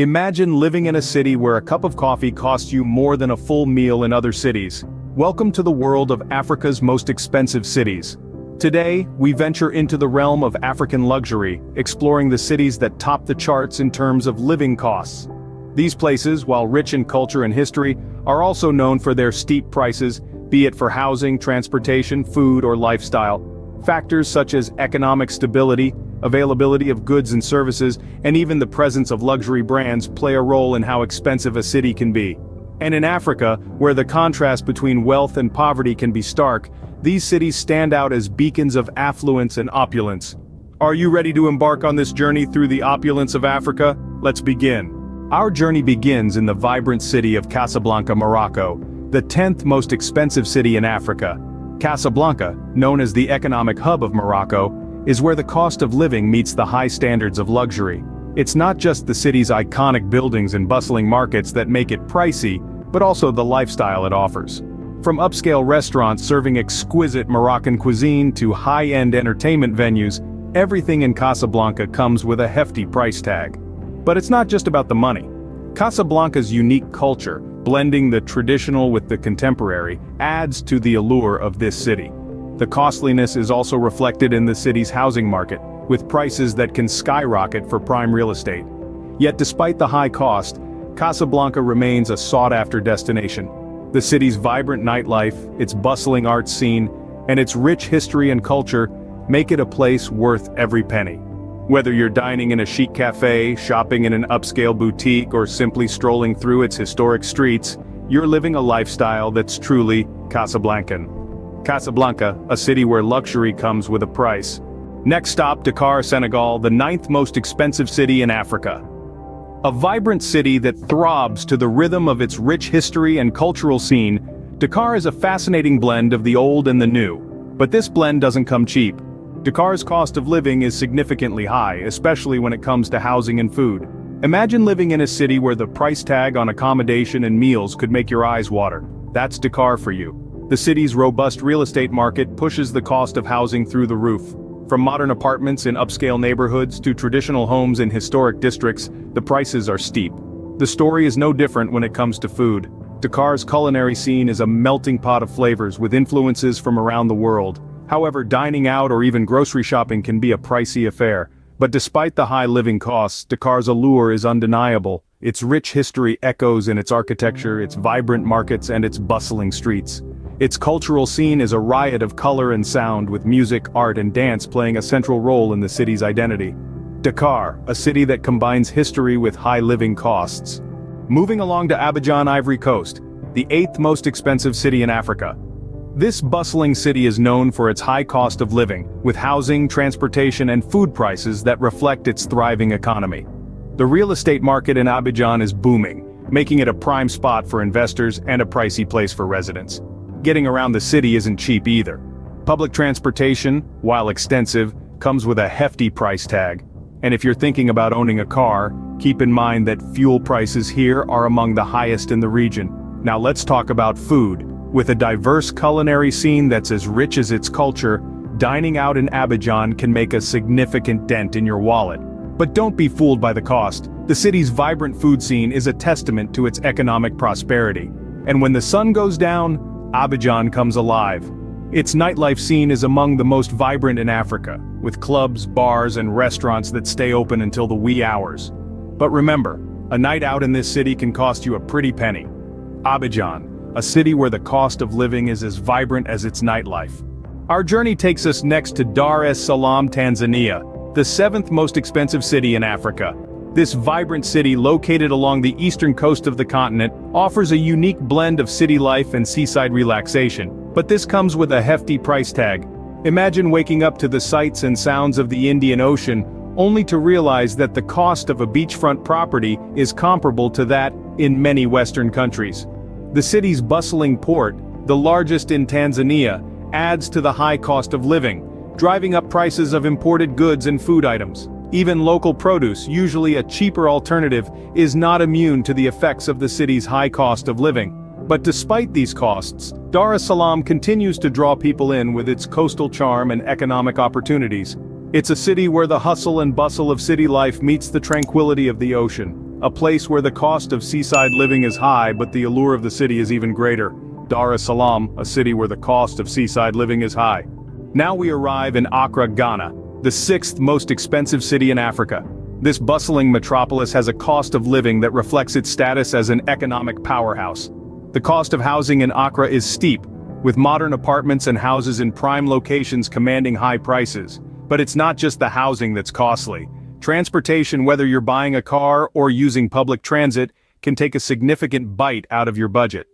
Imagine living in a city where a cup of coffee costs you more than a full meal in other cities. Welcome to the world of Africa's most expensive cities. Today, we venture into the realm of African luxury, exploring the cities that top the charts in terms of living costs. These places, while rich in culture and history, are also known for their steep prices, be it for housing, transportation, food, or lifestyle. Factors such as economic stability, availability of goods and services, and even the presence of luxury brands play a role in how expensive a city can be. And in Africa, where the contrast between wealth and poverty can be stark, these cities stand out as beacons of affluence and opulence. Are you ready to embark on this journey through the opulence of Africa? Let's begin. Our journey begins in the vibrant city of Casablanca, Morocco, the 10th most expensive city in Africa. Casablanca, known as the economic hub of Morocco, is where the cost of living meets the high standards of luxury. It's not just the city's iconic buildings and bustling markets that make it pricey, but also the lifestyle it offers. From upscale restaurants serving exquisite Moroccan cuisine to high-end entertainment venues, everything in Casablanca comes with a hefty price tag. But it's not just about the money. Casablanca's unique culture, blending the traditional with the contemporary, adds to the allure of this city. The costliness is also reflected in the city's housing market, with prices that can skyrocket for prime real estate. Yet despite the high cost, Casablanca remains a sought-after destination. The city's vibrant nightlife, its bustling art scene, and its rich history and culture make it a place worth every penny. Whether you're dining in a chic cafe, shopping in an upscale boutique, or simply strolling through its historic streets, you're living a lifestyle that's truly Casablancan. Casablanca, a city where luxury comes with a price. Next stop, Dakar, Senegal, the 9th most expensive city in Africa. A vibrant city that throbs to the rhythm of its rich history and cultural scene, Dakar is a fascinating blend of the old and the new. But this blend doesn't come cheap. Dakar's cost of living is significantly high, especially when it comes to housing and food. Imagine living in a city where the price tag on accommodation and meals could make your eyes water. That's Dakar for you. The city's robust real estate market pushes the cost of housing through the roof. From modern apartments in upscale neighborhoods to traditional homes in historic districts, the prices are steep. The story is no different when it comes to food. Dakar's culinary scene is a melting pot of flavors with influences from around the world. However, dining out or even grocery shopping can be a pricey affair. But despite the high living costs, Dakar's allure is undeniable. Its rich history echoes in its architecture, its vibrant markets, and its bustling streets. Its cultural scene is a riot of color and sound, with music, art, and dance playing a central role in the city's identity. Dakar, a city that combines history with high living costs. Moving along to Abidjan, Ivory Coast, the 8th most expensive city in Africa. This bustling city is known for its high cost of living, with housing, transportation, and food prices that reflect its thriving economy. The real estate market in Abidjan is booming, making it a prime spot for investors and a pricey place for residents. Getting around the city isn't cheap either. Public transportation, while extensive, comes with a hefty price tag. And if you're thinking about owning a car, keep in mind that fuel prices here are among the highest in the region. Now let's talk about food. With a diverse culinary scene that's as rich as its culture, dining out in Abidjan can make a significant dent in your wallet. But don't be fooled by the cost. The city's vibrant food scene is a testament to its economic prosperity. And when the sun goes down, Abidjan comes alive. Its nightlife scene is among the most vibrant in Africa, with clubs, bars, and restaurants that stay open until the wee hours. But remember, a night out in this city can cost you a pretty penny. Abidjan, a city where the cost of living is as vibrant as its nightlife. Our journey takes us next to Dar Salam Tanzania, the 7th most expensive city in Africa. This vibrant city, located along the eastern coast of the continent, offers a unique blend of city life and seaside relaxation. But this comes with a hefty price tag. Imagine waking up to the sights and sounds of the Indian Ocean, only to realize that the cost of a beachfront property is comparable to that in many Western countries. The city's bustling port, the largest in Tanzania, adds to the high cost of living, driving up prices of imported goods and food items. Even local produce, usually a cheaper alternative, is not immune to the effects of the city's high cost of living. But despite these costs, Dar es Salaam continues to draw people in with its coastal charm and economic opportunities. It's a city where the hustle and bustle of city life meets the tranquility of the ocean. a place where the cost of seaside living is high but the allure of the city is even greater. Dar Salam, a city where the cost of seaside living is high. Now we arrive in Accra, Ghana, the sixth most expensive city in Africa. This bustling metropolis has a cost of living that reflects its status as an economic powerhouse. The cost of housing in Accra is steep, with modern apartments and houses in prime locations commanding high prices. But it's not just the housing that's costly. Transportation, whether you're buying a car or using public transit, can take a significant bite out of your budget.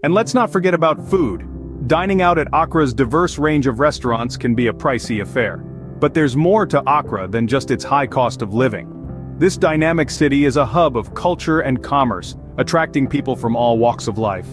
And let's not forget about food. Dining out at Accra's diverse range of restaurants can be a pricey affair. But there's more to Accra than just its high cost of living. This dynamic city is a hub of culture and commerce, attracting people from all walks of life.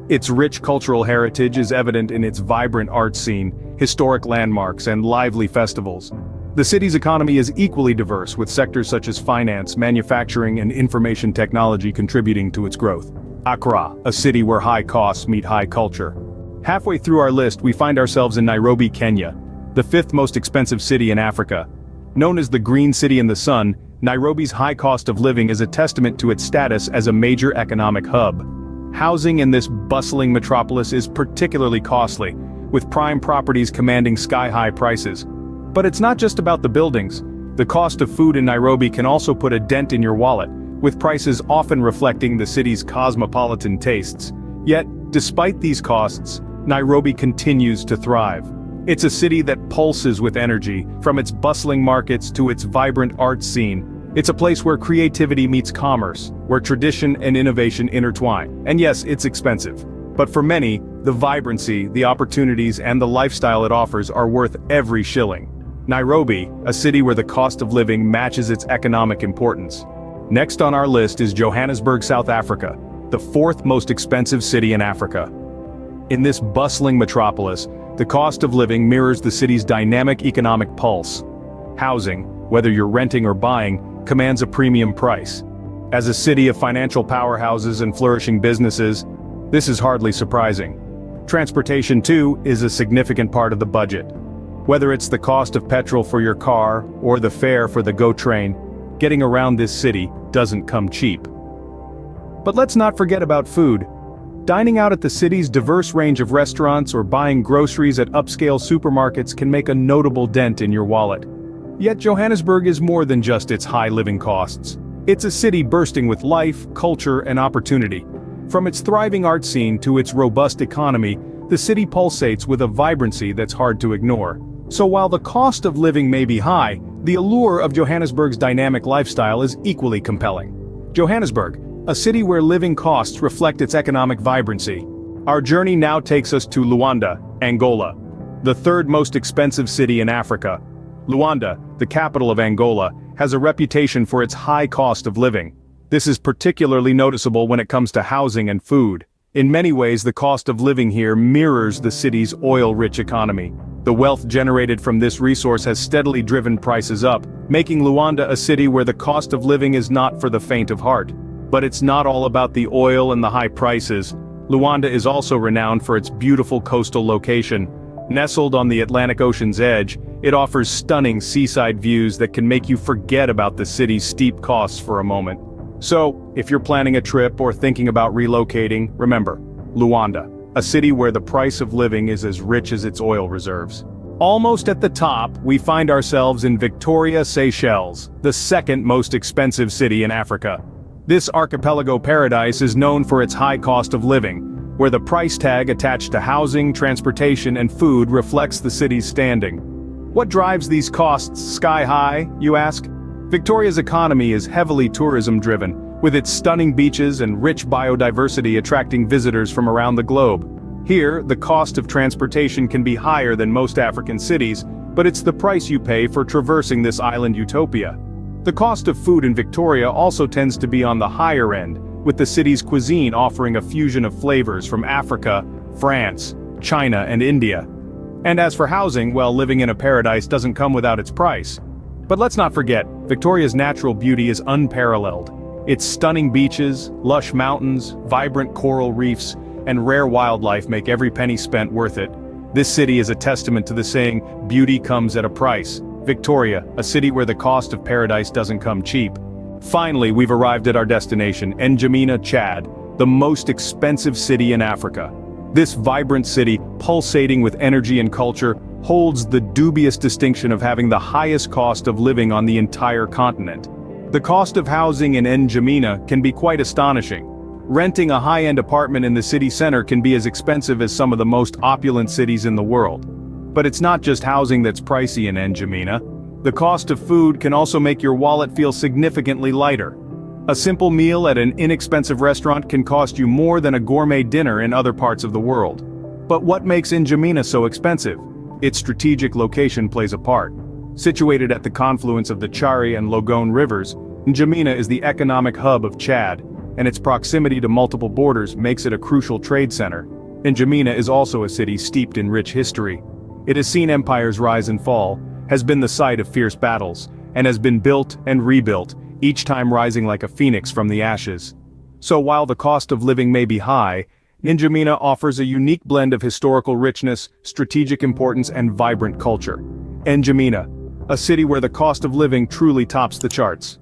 Its rich cultural heritage is evident in its vibrant art scene, historic landmarks, and lively festivals. The city's economy is equally diverse, with sectors such as finance, manufacturing, and information technology contributing to its growth. Accra, a city where high costs meet high culture. Halfway through our list, we find ourselves in Nairobi, Kenya, the fifth most expensive city in Africa. Known as the Green City in the Sun, Nairobi's high cost of living is a testament to its status as a major economic hub. Housing in this bustling metropolis is particularly costly, with prime properties commanding sky-high prices. But it's not just about the buildings. The cost of food in Nairobi can also put a dent in your wallet, with prices often reflecting the city's cosmopolitan tastes. Yet, despite these costs, Nairobi continues to thrive. It's a city that pulses with energy, from its bustling markets to its vibrant art scene. It's a place where creativity meets commerce, where tradition and innovation intertwine. And yes, it's expensive. But for many, the vibrancy, the opportunities, and the lifestyle it offers are worth every shilling. Nairobi, a city where the cost of living matches its economic importance. Next on our list is Johannesburg, South Africa, the fourth most expensive city in Africa. In this bustling metropolis, the cost of living mirrors the city's dynamic economic pulse. Housing, whether you're renting or buying, commands a premium price. As a city of financial powerhouses and flourishing businesses, this is hardly surprising. Transportation, too, is a significant part of the budget. Whether it's the cost of petrol for your car or the fare for the GO train, getting around this city doesn't come cheap. But let's not forget about food. Dining out at the city's diverse range of restaurants or buying groceries at upscale supermarkets can make a notable dent in your wallet. Yet Johannesburg is more than just its high living costs. It's a city bursting with life, culture, and opportunity. From its thriving art scene to its robust economy, the city pulsates with a vibrancy that's hard to ignore. So while the cost of living may be high, the allure of Johannesburg's dynamic lifestyle is equally compelling. Johannesburg, a city where living costs reflect its economic vibrancy. Our journey now takes us to Luanda, Angola, the third most expensive city in Africa. Luanda, the capital of Angola, has a reputation for its high cost of living. This is particularly noticeable when it comes to housing and food. In many ways, the cost of living here mirrors the city's oil-rich economy. The wealth generated from this resource has steadily driven prices up, making Luanda a city where the cost of living is not for the faint of heart. But it's not all about the oil and the high prices. Luanda is also renowned for its beautiful coastal location. Nestled on the Atlantic Ocean's edge, it offers stunning seaside views that can make you forget about the city's steep costs for a moment. So, if you're planning a trip or thinking about relocating, remember, Luanda, a city where the price of living is as rich as its oil reserves. Almost at the top, we find ourselves in Victoria, Seychelles, the second most expensive city in Africa. This archipelago paradise is known for its high cost of living, where the price tag attached to housing, transportation, and food reflects the city's standing. What drives these costs sky high, you ask? Victoria's economy is heavily tourism-driven, with its stunning beaches and rich biodiversity attracting visitors from around the globe. Here, the cost of transportation can be higher than most African cities, but it's the price you pay for traversing this island utopia. The cost of food in Victoria also tends to be on the higher end, with the city's cuisine offering a fusion of flavors from Africa, France, China, and India. And as for housing, well, living in a paradise doesn't come without its price. But let's not forget, Victoria's natural beauty is unparalleled. Its stunning beaches, lush mountains, vibrant coral reefs, and rare wildlife make every penny spent worth it. This city is a testament to the saying, beauty comes at a price. Victoria, a city where the cost of paradise doesn't come cheap. Finally, we've arrived at our destination, N'Djamena, Chad, the most expensive city in Africa. This vibrant city, pulsating with energy and culture, holds the dubious distinction of having the highest cost of living on the entire continent. The cost of housing in N'Djamena can be quite astonishing. Renting a high-end apartment in the city center can be as expensive as some of the most opulent cities in the world. But it's not just housing that's pricey in N'Djamena. The cost of food can also make your wallet feel significantly lighter. A simple meal at an inexpensive restaurant can cost you more than a gourmet dinner in other parts of the world. But what makes N'Djamena so expensive? Its strategic location plays a part. Situated at the confluence of the Chari and Logone rivers, N'Djamena is the economic hub of Chad, and its proximity to multiple borders makes it a crucial trade center. N'Djamena is also a city steeped in rich history. It has seen empires rise and fall, has been the site of fierce battles, and has been built and rebuilt, each time rising like a phoenix from the ashes. So while the cost of living may be high, N'Djamena offers a unique blend of historical richness, strategic importance, and vibrant culture. N'Djamena, a city where the cost of living truly tops the charts.